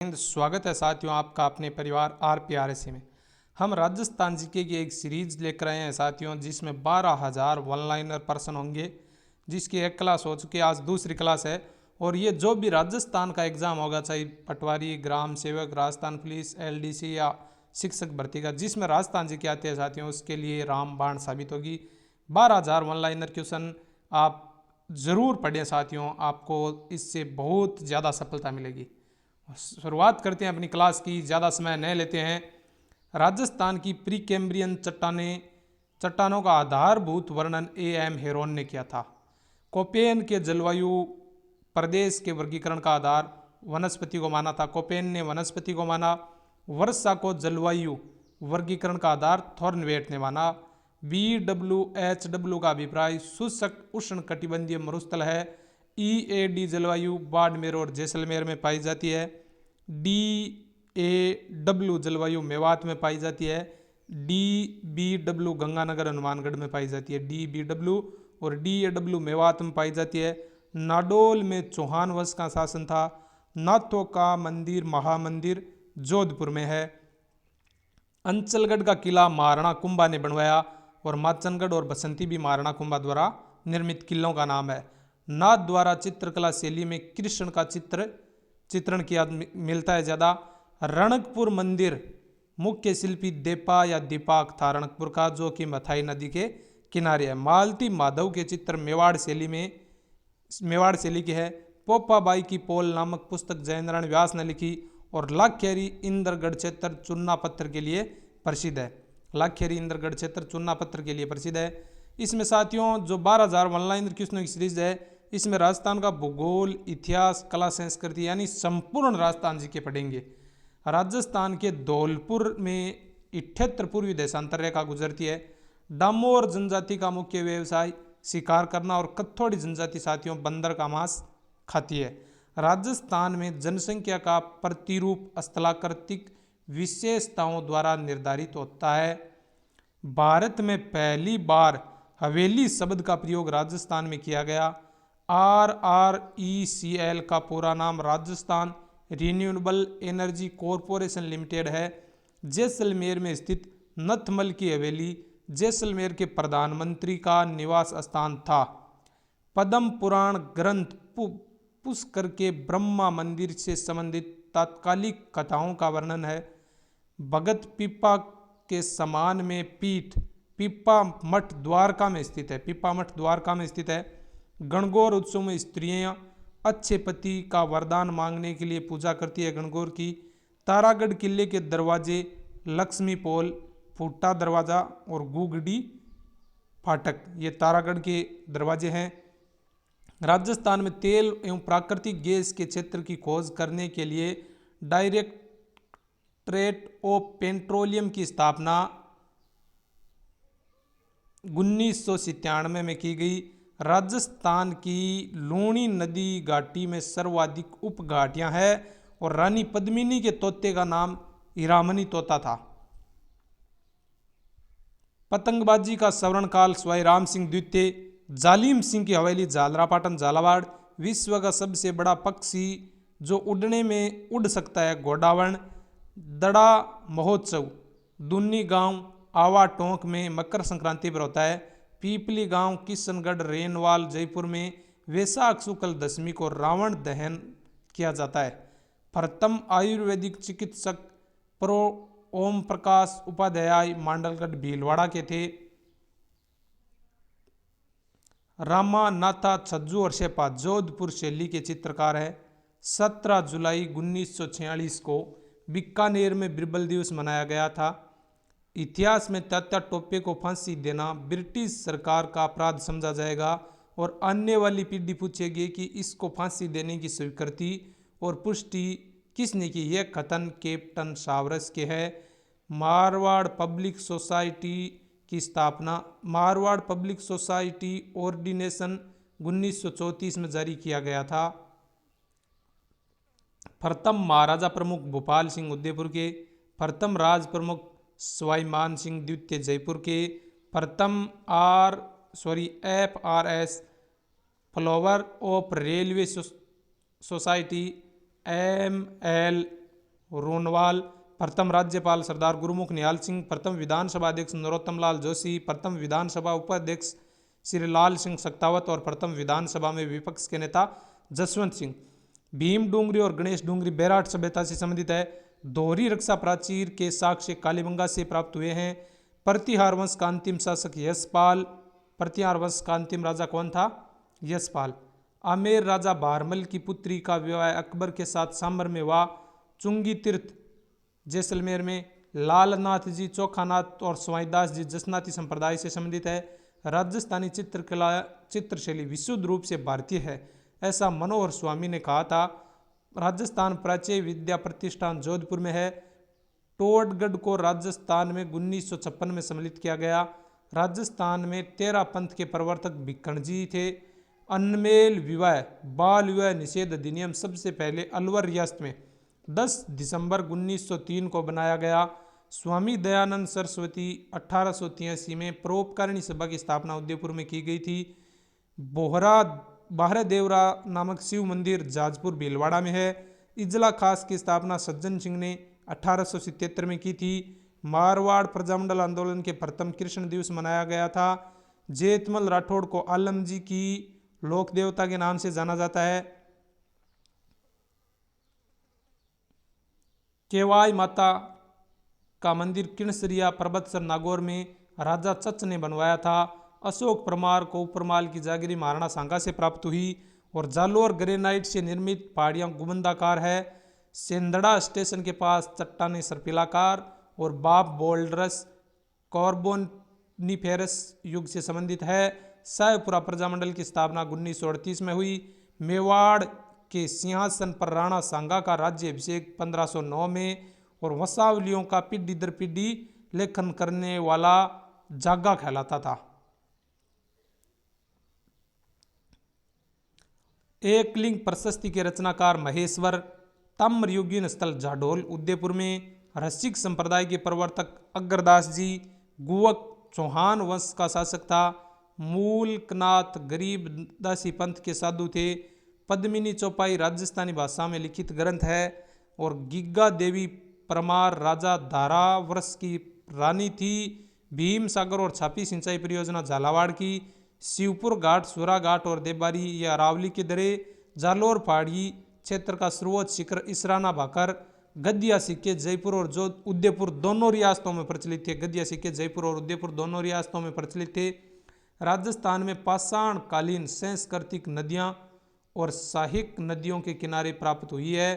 स्वागत है साथियों आपका अपने परिवार RPRSC में। हम राजस्थान जीके की एक सीरीज लेकर आए हैं साथियों, जिसमें 12,000 वन लाइनर पर्सन होंगे, जिसकी एक क्लास हो चुकी है, आज दूसरी क्लास है। और ये जो भी राजस्थान का एग्ज़ाम होगा, चाहे पटवारी, ग्राम सेवक, राजस्थान पुलिस, LDC या शिक्षक भर्ती का, जिसमें राजस्थान जी के आते हैं साथियों, उसके लिए रामबाण साबित होगी। 12,000 वन लाइनर क्वेश्चन आप ज़रूर पढ़ें साथियों, आपको इससे बहुत ज़्यादा सफलता मिलेगी। शुरुआत करते हैं अपनी क्लास की, ज़्यादा समय नहीं लेते हैं। राजस्थान की प्री कैम्ब्रियन चट्टानों का आधारभूत वर्णन AM हेरोन ने किया था। कोपेन के जलवायु प्रदेश के वर्गीकरण का आधार वनस्पति को माना था। कोपेन ने वनस्पति को माना। वर्षा को जलवायु वर्गीकरण का आधार थॉर्नवेट ने माना। BWHW का अभिप्राय शुष्क उष्ण कटिबंधीय मरुस्थल है। EAD जलवायु बाड़मेर और जैसलमेर में पाई जाती है। DAW जलवायु मेवात में पाई जाती है। DBW गंगानगर हनुमानगढ़ में पाई जाती है। DBW और DAW मेवात में पाई जाती है। नाडोल में चौहान वंश का शासन था। नाथों का मंदिर महामंदिर जोधपुर में है। अंचलगढ़ का किला महाराणा कुंभा ने बनवाया और माचनगढ़ और बसंती भी महाराणा कुंभा द्वारा निर्मित किलों का नाम है। नाथ द्वारा चित्रकला शैली में कृष्ण का चित्रण किया मिलता है ज़्यादा। रणकपुर मंदिर मुख्य शिल्पी देपा या दीपाक था रणकपुर का, जो कि मथाई नदी के किनारे है। मालती माधव के चित्र मेवाड़ शैली के है। पोपाबाई की पोल नामक पुस्तक जयनारायण व्यास ने लिखी और लाखेरी इंद्रगढ़ क्षेत्र चूना पत्थर के लिए प्रसिद्ध है। लाखेरी इंद्रगढ़ क्षेत्र चूना पत्थर के लिए प्रसिद्ध है। इसमें साथियों जो 12,000 वन लाइनर क्वेश्चनों की सीरीज है, इसमें राजस्थान का भूगोल, इतिहास, कला, संस्कृति यानी संपूर्ण राजस्थान जी के पढ़ेंगे। राजस्थान के धौलपुर में 78 पूर्वी देशांतर रेखा गुजरती है। डामोर जनजाति का मुख्य व्यवसाय शिकार करना और कत्थोड़ी जनजाति साथियों बंदर का मांस खाती है। राजस्थान में जनसंख्या का प्रतिरूप स्थलाकृतिक विशेषताओं द्वारा निर्धारित होता है। भारत में पहली बार हवेली शब्द का प्रयोग राजस्थान में किया गया। RRECL का पूरा नाम Rajasthan renewable energy corporation limited है। जैसलमेर में स्थित नथमल की हवेली जैसलमेर के प्रधानमंत्री का निवास स्थान था। पद्म पुराण ग्रंथ पुष्कर के ब्रह्मा मंदिर से संबंधित तात्कालिक कथाओं का वर्णन है। भगत पीपा के समान में पीठ पीपा मठ द्वारका में स्थित है। पीपा मठ द्वारका में स्थित है। गणगौर उत्सव में स्त्रियां अच्छे पति का वरदान मांगने के लिए पूजा करती है गणगौर की। तारागढ़ किले के दरवाजे लक्ष्मी पोल, फूटा दरवाजा और गुगड़ी फाटक, ये तारागढ़ के दरवाजे हैं। राजस्थान में तेल एवं प्राकृतिक गैस के क्षेत्र की खोज करने के लिए डायरेक्टरेट ऑफ पेट्रोलियम की स्थापना 1997 में की गई। राजस्थान की लूणी नदी घाटी में सर्वाधिक उप घाटियां हैं और रानी पद्मिनी के तोते का नाम हीरामणि तोता था। पतंगबाजी का स्वर्ण काल स्वाई राम सिंह द्वितीय। जालिम सिंह की हवेली झालरापाटन झालावाड़। विश्व का सबसे बड़ा पक्षी जो उड़ने में उड़ सकता है घोड़ावर्ण। दड़ा महोत्सव दुन्नी गांव आवा टोंक में मकर संक्रांति पर होता है। पीपली गांव किशनगढ़ रेनवाल जयपुर में वैशाख शुक्ल दशमी को रावण दहन किया जाता है। प्रथम आयुर्वेदिक चिकित्सक प्रो ओम प्रकाश उपाध्याय मांडलगढ़ भीलवाड़ा के थे। रामानाथा छज्जू और शेपा जोधपुर शैली के चित्रकार है। 17 जुलाई 1946 को बीकानेर में बिरबल दिवस मनाया गया था। इतिहास में तात्या टोपे को फांसी देना ब्रिटिश सरकार का अपराध समझा जाएगा और आने वाली पीढ़ी पूछेगी कि इसको फांसी देने की स्वीकृति और पुष्टि किसने की। यह कथन कैप्टन सावरस के है। मारवाड़ पब्लिक सोसाइटी की स्थापना मारवाड़ पब्लिक सोसाइटी ऑर्डिनेशन 1934 में जारी किया गया था। प्रथम महाराजा प्रमुख भोपाल सिंह उदयपुर के। प्रथम राज प्रमुख स्वाईमान सिंह द्वितीय जयपुर के। प्रथम FRS flower of railway society ML रोनवाल, प्रथम राज्यपाल सरदार गुरुमुख निहाल सिंह, प्रथम विधानसभा अध्यक्ष नरोत्तम लाल जोशी, प्रथम विधानसभा उपाध्यक्ष श्री लाल सिंह सक्तावत और प्रथम विधानसभा में विपक्ष के नेता जसवंत सिंह। भीम डूंगरी और गणेश डूंगरी बैराट सभ्यता से संबंधित है। दोहरी रक्षा प्राचीर के साक्ष्य कालीबंगा से प्राप्त हुए हैं। प्रतिहार वंश का अंतिम शासक यशपाल। प्रतिहार वंश का अंतिम राजा कौन था? यशपाल। आमेर राजा भारमल की पुत्री का विवाह अकबर के साथ सांबर में हुआ। चुंगी तीर्थ जैसलमेर में। लालनाथ जी चोखानाथ और स्वाईदास जी जसनाती संप्रदाय से संबंधित है। राजस्थानी चित्रकला चित्रशैली विशुद्ध रूप से भारतीय है, ऐसा मनोहर स्वामी ने कहा था। राजस्थान प्राच्य विद्या प्रतिष्ठान जोधपुर में है। टोडगढ़ को राजस्थान में 1956 में सम्मिलित किया गया। राजस्थान में 13 पंथ के प्रवर्तक भिक्खणजी थे। अनमेल विवाह बाल विवाह निषेध अधिनियम सबसे पहले अलवर रियासत में 10 दिसंबर 1903 को बनाया गया। स्वामी दयानंद सरस्वती 1883 में परोपकारिणी सभा की स्थापना उदयपुर में की गई थी। बोहरा बाहरदेवरा नामक शिव मंदिर जाजपुर भीलवाड़ा में है। इजला खास की स्थापना सज्जन सिंह ने 1877 में की थी। मारवाड़ प्रजामंडल आंदोलन के प्रथम कृष्ण दिवस मनाया गया था। जेतमल राठौड़ को आलम जी की लोक देवता के नाम से जाना जाता है। केवाई माता का मंदिर किणसरिया परबतसर नागौर में राजा चच ने बनवाया था। अशोक परमार को उपरमाल की जागीरी महाराणा सांगा से प्राप्त हुई और जालोर ग्रेनाइट से निर्मित पहाड़ियां गुंबदाकार है। सेंधड़ा स्टेशन के पास चट्टानें सर्पिलाकार और बाप बोल्डरस कार्बोनिफेरस युग से संबंधित है। शाहपुरा प्रजामंडल की स्थापना 1938 में हुई। मेवाड़ के सिंहासन पर राणा सांगा का राज्य अभिषेक 1509 में और वंशावलियों का पीढ़ी दर पीढ़ी लेखन करने वाला जागा कहलाता था। एकलिंग प्रशस्ति के रचनाकार महेश्वर। ताम्रयुगीन स्थल जाडोल उदयपुर में। रसिक संप्रदाय के प्रवर्तक अग्रदास जी। गुवक चौहान वंश का शासक था। मूलकनाथ गरीब दासी पंथ के साधु थे। पद्मिनी चौपाई राजस्थानी भाषा में लिखित ग्रंथ है और गिग्गा देवी परमार राजा धारावरस की रानी थी। भीम सागर और छापी सिंचाई परियोजना झालावाड़ की। शिवपुर घाट, सुरा घाट और देवबारी या अरावली के दरे। जालोर पहाड़ी क्षेत्र का सर्वोच्च शिखर इसराना भाकर। गद्दिया सिक्के जयपुर और जो उदयपुर दोनों रियासतों में प्रचलित थे। गद्दिया सिक्के जयपुर और उदयपुर दोनों रियासतों में प्रचलित थे। राजस्थान में पाषाण कालीन सांस्कृतिक नदियाँ और सहायक नदियों के किनारे प्राप्त हुई है।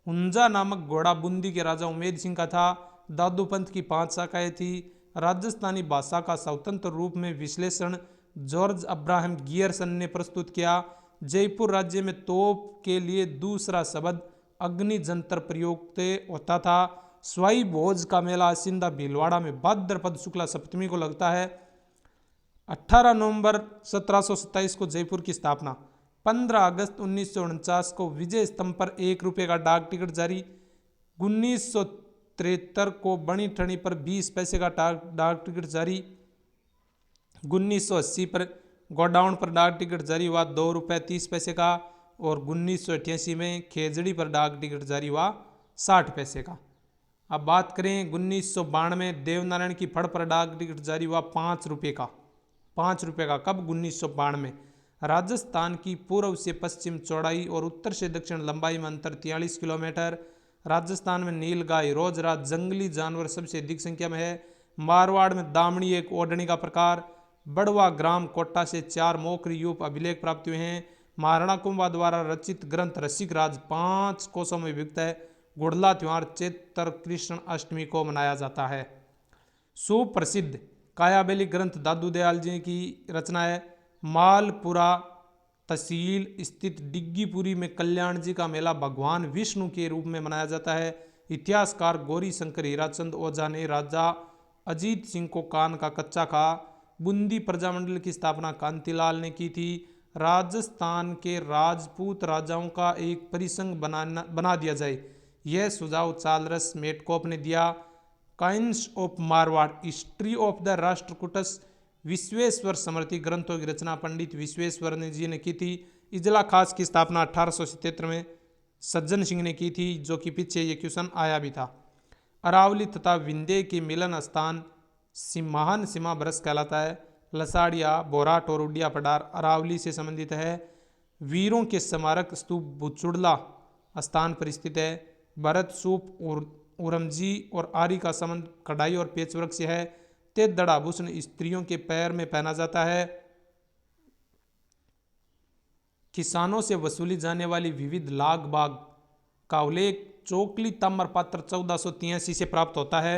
हुंजा नामक घोड़ा बूंदी के राजा उमेद सिंह का था। दादू पंथ की 5 शाखाएं थी। राजस्थानी भाषा का स्वतंत्र रूप में विश्लेषण जॉर्ज अब्राहम गियरसन ने प्रस्तुत किया। जयपुर राज्य में तोप के लिए दूसरा शब्द अग्नि जंतर प्रयुक्त होता था। स्वाई भोज का मेला आसिंदा भीलवाड़ा में भाद्रपद शुक्ला सप्तमी को लगता है। 18 नवंबर 1727 को जयपुर की स्थापना। 15 अगस्त 1949 को विजय स्तंभ पर 1 रुपये का डाक टिकट जारी। 1973 को बनी ठनी पर 20 पैसे का डाक टिकट जारी। 1980 पर गोडाउन पर डाक टिकट जारी हुआ 2 रुपये 30 पैसे का और 1988 में खेजड़ी पर डाक टिकट जारी हुआ 60 पैसे का। अब बात करें 1992 देवनारायण की फड़ पर डाक टिकट जारी हुआ 5 रुपये का। 5 रुपये का कब? 1992। राजस्थान की पूर्व से पश्चिम चौड़ाई और उत्तर से दक्षिण लंबाई में अंतर 43 किलोमीटर। राजस्थान में नीलगाय रोजराज जंगली जानवर सबसे अधिक संख्या में है। मारवाड़ में दामनी एक ओढ़नी का प्रकार। बड़वा ग्राम कोटा से 4 मोकरी यूप अभिलेख प्राप्त हुए हैं। महाराणा कुंभा द्वारा रचित ग्रंथ रसिक राज 5 कोसों में विभक्त है। गुड़ला त्योहार चैत्र कृष्ण अष्टमी को मनाया जाता है। सुप्रसिद्ध कायाबेली ग्रंथ दादू दयाल जी की रचना है। मालपुरा तहसील स्थित डिग्गीपुरी में कल्याण जी का मेला भगवान विष्णु के रूप में मनाया जाता है। इतिहासकार गौरी शंकर हीराचंद ओझा ने राजा अजीत सिंह को कान का कच्चा खा। बूंदी प्रजामंडल की स्थापना कांतिलाल ने की थी। राजस्थान के राजपूत राजाओं का एक परिसंघ बना दिया जाए, यह सुझाव चार्ल्स मेटकॉप ने दिया। Coins of Marwar history of the Rashtrakutas Vishweshwar स्मृति ग्रंथों की रचना पंडित विश्वेश्वर जी ने की थी। इजला खास की स्थापना 1877 में सज्जन सिंह ने की थी, जो कि पीछे ये क्वेश्चन आया भी था। अरावली तथा विंध्य के मिलन स्थान महान सीमा बरस कहलाता है। लसाड़िया, बोराट और उडिया पडार अरावली से संबंधित है। वीरों के स्मारक स्तूप बुचुड़ला स्थान पर स्थित है। भरत, सूप और उरमजी और आरी का संबंध कढ़ाई और पेचवर्क से है। तेदड़ आभूषण स्त्रियों के पैर में पहना जाता है। किसानों से वसूली जाने वाली विविध लाग बाग का उल्लेख चोकली ताम्र पात्र 1483 से प्राप्त होता है।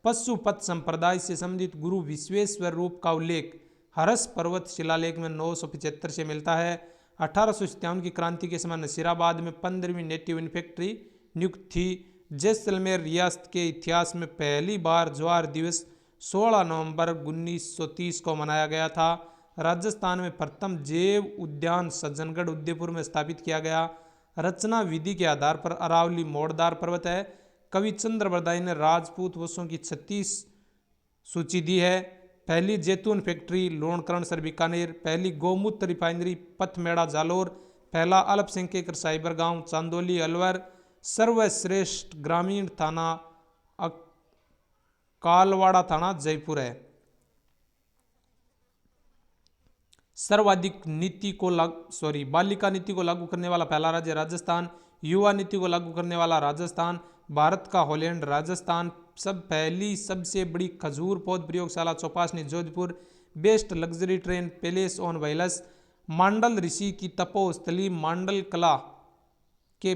पशुपत संप्रदाय से संबंधित गुरु विश्वेश्वर रूप का उल्लेख हरस पर्वत शिलालेख में 975 से मिलता है। 1857 की क्रांति के समय नसीराबाद में 15वीं नेटिव इन्फेंट्री नियुक्त थी। जैसलमेर रियासत के इतिहास में पहली बार ज्वार दिवस 16 नवंबर 1930 को मनाया गया था। राजस्थान में प्रथम जैव उद्यान सज्जनगढ़ उदयपुर में स्थापित किया गया। रचना विधि के आधार पर अरावली मोड़दार पर्वत है। कवि चंद्र बरदाई ने राजपूत वंशों की 36 सूची दी है। पहली जैतून फैक्ट्री लोणकरणसर बीकानेर, पहली गौमूत्र रिफाइनरी पथमेड़ा जालोर, पहला अल्पसंख्यक साइबर गांव चांदोली अलवर, सर्वश्रेष्ठ ग्रामीण थाना कालवाड़ा थाना जयपुर है। सर्वाधिक नीति को बालिका नीति को लागू करने वाला पहला राज्य राजस्थान। युवा नीति को लागू करने वाला राजस्थान। भारत का हॉलैंड राजस्थान। पहली सबसे बड़ी खजूर पौध प्रयोगशाला Chopasni Jodhpur. Best luxury train Palace on Wheels. Mandal ऋषि की तपोस्थली मांडल कला के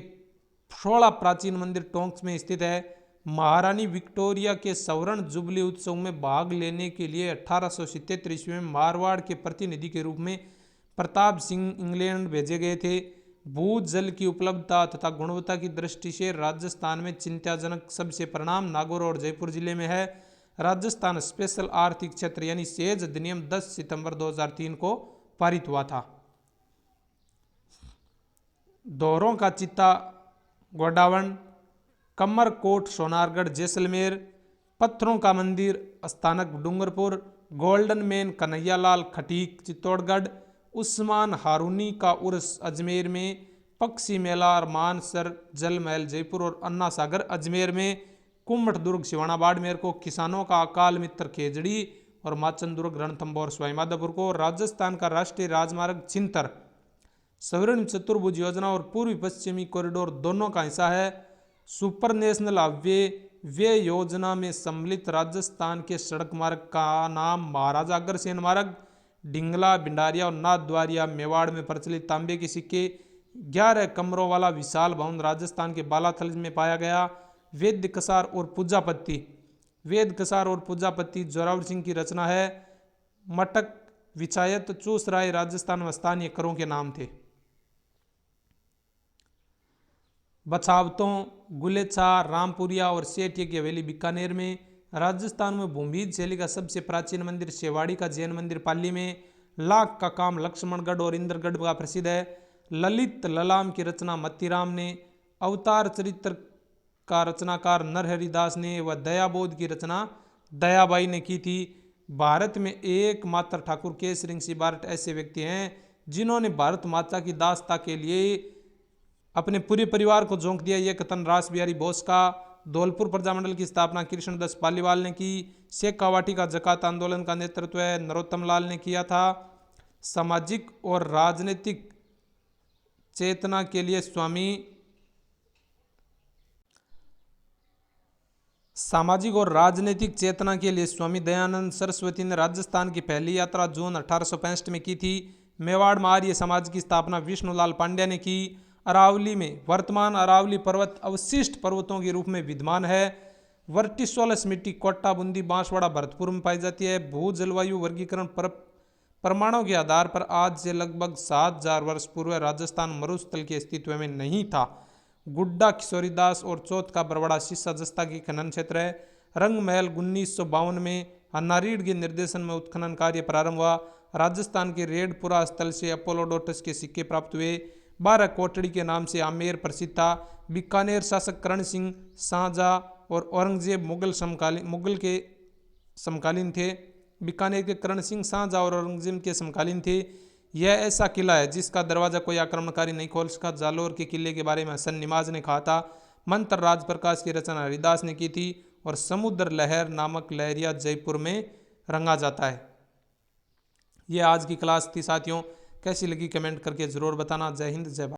16 प्राचीन मंदिर टोंक में स्थित है। महारानी विक्टोरिया के स्वर्ण जुबली उत्सव में भाग लेने के लिए 1877 ईस्वी में मारवाड़ के प्रतिनिधि के रूप में प्रताप सिंह इंग्लैंड भेजे गए थे। भूजल की उपलब्धता तथा गुणवत्ता की दृष्टि से राजस्थान में चिंताजनक सबसे परिणाम नागौर और जयपुर जिले में है। राजस्थान स्पेशल आर्थिक क्षेत्र यानी सेज अधिनियम 10 सितंबर 2003 को पारित हुआ था। दोहरों का चित्ता गोडावण, कमरकोट सोनारगढ़ जैसलमेर, पत्थरों का मंदिर स्थानक डूंगरपुर, गोल्डन मैन कन्हैयालाल खटीक चित्तौड़गढ़, उस्मान हारूनी का उर्स अजमेर में, पक्षी मेला मानसर जल महल जयपुर और अन्ना सागर अजमेर में, कुम्भ दुर्ग सिवाना बाड़मेर को, किसानों का अकाल मित्र खेजड़ी और माचन दुर्ग रणथंभौर सवाईमाधोपुर को, राजस्थान का राष्ट्रीय राजमार्ग छिंतर स्वर्णिम चतुर्भुज योजना और पूर्वी पश्चिमी कॉरिडोर दोनों का हिस्सा है। सुपर नेशनल हाईवे वे योजना में सम्मिलित राजस्थान के सड़क मार्ग का नाम महाराजा अग्रसेन मार्ग। डिंगला, भिंडारिया और नाथद्वारिया मेवाड़ में प्रचलित तांबे के सिक्के। 11 कमरों वाला विशाल भवन राजस्थान के बालाथल में पाया गया। वेद कसार और पूजापत्ति जोरावर सिंह की रचना है। मटक विचायत चूसराय राजस्थान में स्थानीय करों के नाम थे। बछावतों, गुलेछा, रामपुरिया और सेठिया की हवेली बीकानेर में। राजस्थान में भूमिज शैली का सबसे प्राचीन मंदिर शेवाड़ी का जैन मंदिर पाली में। लाख का काम लक्ष्मणगढ़ और इंद्रगढ़ का प्रसिद्ध है। ललित ललाम की रचना मत्तीराम ने। अवतार चरित्र का रचनाकार नरहरिदास ने व दयाबोध की रचना दयाबाई ने की थी। भारत में एकमात्र ठाकुर केसरी सिंह बारट ऐसे व्यक्ति हैं जिन्होंने भारत माता की दासता के लिए अपने पूरे परिवार को झोंक दिया। यह कथन रास बिहारी बोस का। धौलपुर प्रजामंडल की स्थापना कृष्णदास पालीवाल ने की। शेखावाटी का जकात आंदोलन का नेतृत्व नरोत्तम लाल ने किया था। सामाजिक और राजनीतिक चेतना के लिए स्वामी दयानंद सरस्वती ने राजस्थान की पहली यात्रा जून 1865 में की थी। मेवाड़ में आर्य समाज की स्थापना विष्णुलाल पांड्या ने की। अरावली में वर्तमान अरावली पर्वत अवशिष्ट पर्वतों के रूप में विद्यमान है। वर्टिसोलस मिट्टी कोट्टा, बूंदी, बांसवाड़ा, भरतपुर में पाई जाती है। भू जलवायु वर्गीकरण प्रमाणों के आधार पर आज से लगभग 7000 वर्ष पूर्व राजस्थान मरुस्थल के अस्तित्व में नहीं था। गुड्डा, किशोरीदास और चौथ का बरवाड़ा शीशा जस्ता की खनन क्षेत्र है। रंग महल 1952 में अन्नारीड के निर्देशन में उत्खनन कार्य प्रारंभ हुआ। राजस्थान के रेडपुरा स्थल से अपोलोडोटस के सिक्के प्राप्त हुए। 12 कोटड़ी के नाम से आमेर प्रसिद्ध था। बीकानेर शासक करण सिंह, शाहजहाँ और औरंगजेब मुगल के समकालीन थे। बीकानेर के करण सिंह शाहजहाँ और औरंगजेब के समकालीन थे। यह ऐसा किला है जिसका दरवाजा कोई आक्रमणकारी नहीं खोल सका। जालोर के किले के बारे में हसन निमाज ने कहा था। मंत्र राज प्रकाश की रचना हरिदास ने की थी। और समुद्र लहर नामक लहरिया जयपुर में रंगा जाता है। यह आज की क्लास थी साथियों, कैसी लगी कमेंट करके ज़रूर बताना। जय हिंद जय भारत।